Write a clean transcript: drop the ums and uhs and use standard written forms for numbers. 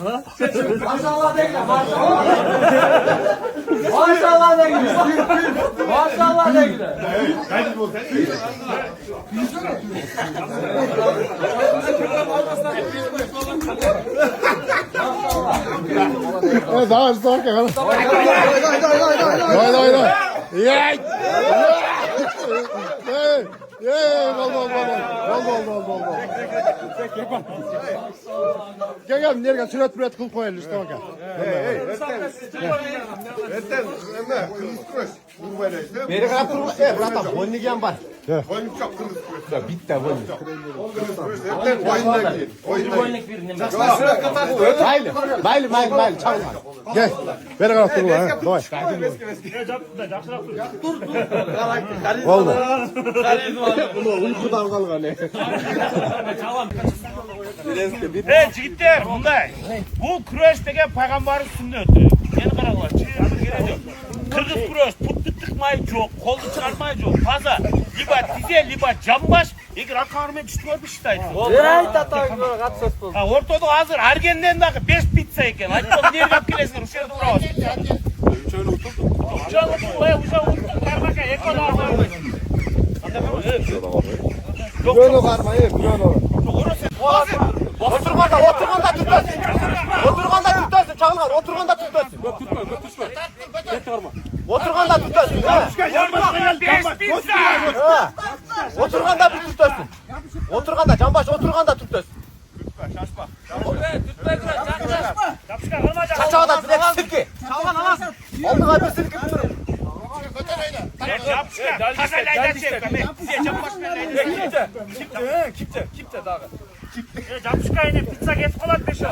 Maşallah bekle, maşallah. Maşallah bekle. Maşallah bekle. Daha hızlı hareket. Haydi. Yey! Oldu. Gel nereye sürat kıl koyalım işte bak. Beri kadar durma. Burada boynu var. Boynum çok kırmızı kuvvet. Bitti boynu. Boynluk bir Baylı çabuk. Gel. Beri kadar durma. Doy. Oldu. Uykudan kalkan. Jigitler, bunday. Bu kurash degan payg'ambar sunnati. Meni qaranglar, chiyani kerak yo'q. Qirg'iz kurash, putni tiqmay yo'q, qo'lni chiqarmay yo'q. Faza, liba tize, liba jambash, egar aqarmen tushib ishlaydi. Ey tata, qat so'z bo'ldi. Ha, o'rtada hozir argendan dağı 5 pizza ekan. Aytdim, nerga olib kelasizlar? O'sha yerda turamiz. Uchala o'tirib, qarmaka, ekolar. Böyle karmayı, böyle olur. Oturganda tutasın. Çağlar, oturganda tutasın. Oturganda tutasın. Yarmağa 5 pizza. Oturganda bir tutasın. Oturganda, canbaş oturganda tutasın. Çaçağda direkt sirki. Aldığa bir sirki tuturun. Kipte dağı. Japuşka yine pizza getib qoladi besho.